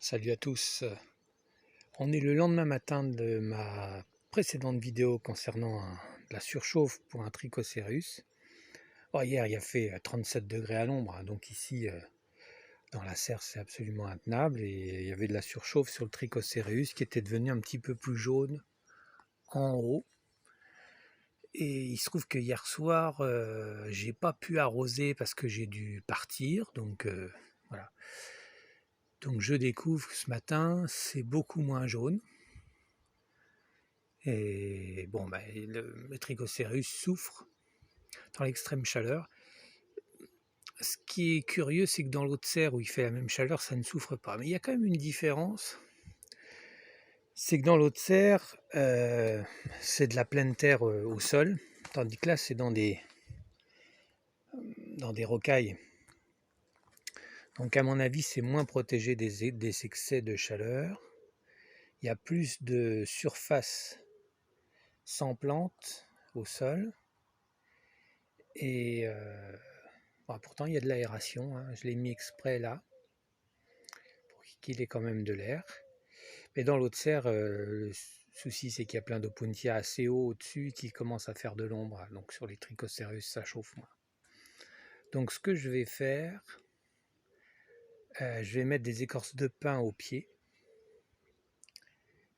Salut à tous. On est le lendemain matin de ma précédente vidéo concernant de la surchauffe pour un Trichocereus. Hier, il a fait 37 degrés à l'ombre, hein, donc ici, dans la serre, c'est absolument intenable. Et il y avait de la surchauffe sur le Trichocereus qui était devenu un petit peu plus jaune en haut. Et il se trouve que hier soir, j'ai pas pu arroser parce que j'ai dû partir, donc voilà. Donc je découvre que ce matin, c'est beaucoup moins jaune. Et bon, le Trichocereus souffre dans l'extrême chaleur. Ce qui est curieux, c'est que dans l'autre serre où il fait la même chaleur, ça ne souffre pas. Mais il y a quand même une différence. C'est que dans l'autre serre, c'est de la pleine terre au sol, tandis que là, c'est dans des rocailles. Donc à mon avis, c'est moins protégé des excès de chaleur. Il y a plus de surface sans plantes au sol. Et pourtant, il y a de l'aération, hein. Je l'ai mis exprès là, pour qu'il ait quand même de l'air. Mais dans l'autre serre, le souci, c'est qu'il y a plein d'opuntia assez haut au-dessus qui commencent à faire de l'ombre. Donc sur les Trichocereus, ça chauffe moins. Donc ce que je vais faire, je vais mettre des écorces de pin au pied.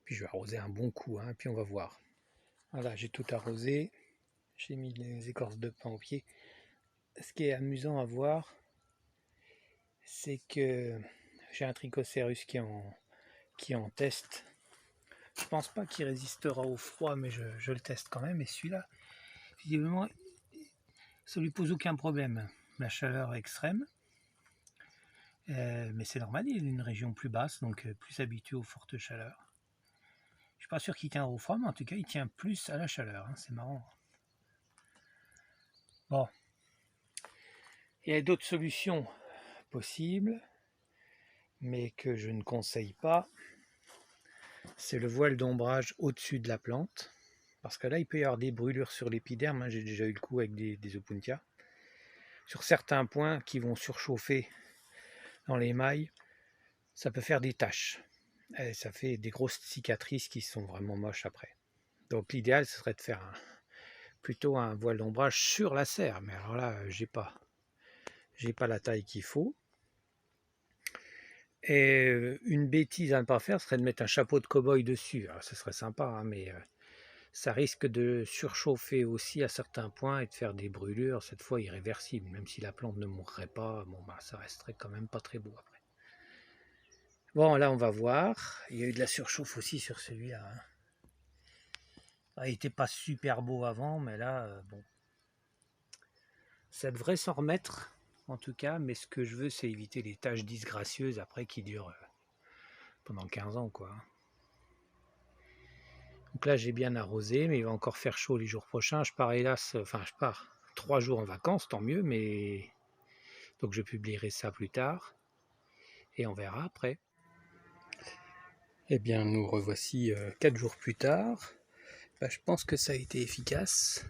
Puis je vais arroser un bon coup, hein, puis on va voir. Voilà, j'ai tout arrosé. J'ai mis les écorces de pin au pied. Ce qui est amusant à voir, c'est que j'ai un Trichocereus qui est en test. Je pense pas qu'il résistera au froid, mais je le teste quand même. Et celui-là, visiblement, ça lui pose aucun problème. La chaleur extrême, mais c'est normal, il est une région plus basse, donc plus habitué aux fortes chaleurs. Je suis pas sûr qu'il tiendra au froid, mais en tout cas, il tient plus à la chaleur. Hein, c'est marrant. Bon, il y a d'autres solutions possibles, mais que je ne conseille pas. C'est le voile d'ombrage au-dessus de la plante, parce que là, il peut y avoir des brûlures sur l'épiderme. Hein, j'ai déjà eu le coup avec des opuntia. Sur certains points qui vont surchauffer dans les mailles, ça peut faire des taches. Et ça fait des grosses cicatrices qui sont vraiment moches après. Donc l'idéal, ce serait de faire plutôt un voile d'ombrage sur la serre. Mais alors là, j'ai pas la taille qu'il faut. Et une bêtise à ne pas faire serait de mettre un chapeau de cow-boy dessus. Alors ce serait sympa, hein, mais ça risque de surchauffer aussi à certains points et de faire des brûlures, cette fois irréversibles. Même si la plante ne mourrait pas, bon, ça resterait quand même pas très beau après. Bon, là, on va voir. Il y a eu de la surchauffe aussi sur celui-là. Hein. Il n'était pas super beau avant, mais là, bon. Ça devrait s'en remettre, en tout cas. Mais ce que je veux, c'est éviter les taches disgracieuses après qui durent pendant 15 ans, quoi. Donc là, j'ai bien arrosé, mais il va encore faire chaud les jours prochains. Je pars, hélas, je pars 3 jours en vacances, tant mieux, mais donc je publierai ça plus tard. Et on verra après. Eh bien, nous revoici 4 jours plus tard. Je pense que ça a été efficace.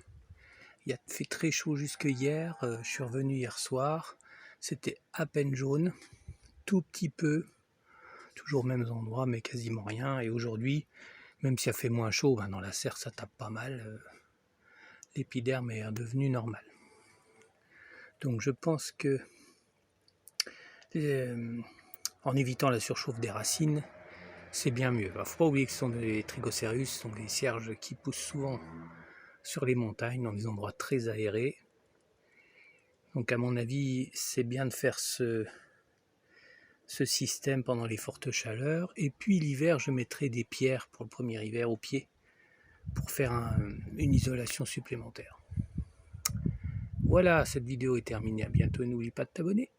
Il a fait très chaud jusque hier. Je suis revenu hier soir. C'était à peine jaune. Tout petit peu. Toujours aux mêmes endroits, mais quasiment rien. Et aujourd'hui, même si ça fait moins chaud, dans la serre, ça tape pas mal. L'épiderme est devenu normal. Donc je pense que en évitant la surchauffe des racines, c'est bien mieux. Il ne faut pas oublier que ce sont des Trichocereus, ce sont des cierges qui poussent souvent sur les montagnes, dans des endroits très aérés. Donc à mon avis, c'est bien de faire ce système pendant les fortes chaleurs. Et puis l'hiver, je mettrai des pierres pour le premier hiver au pied, pour faire une isolation supplémentaire. Voilà, cette vidéo est terminée. À bientôt. N'oublie pas de t'abonner.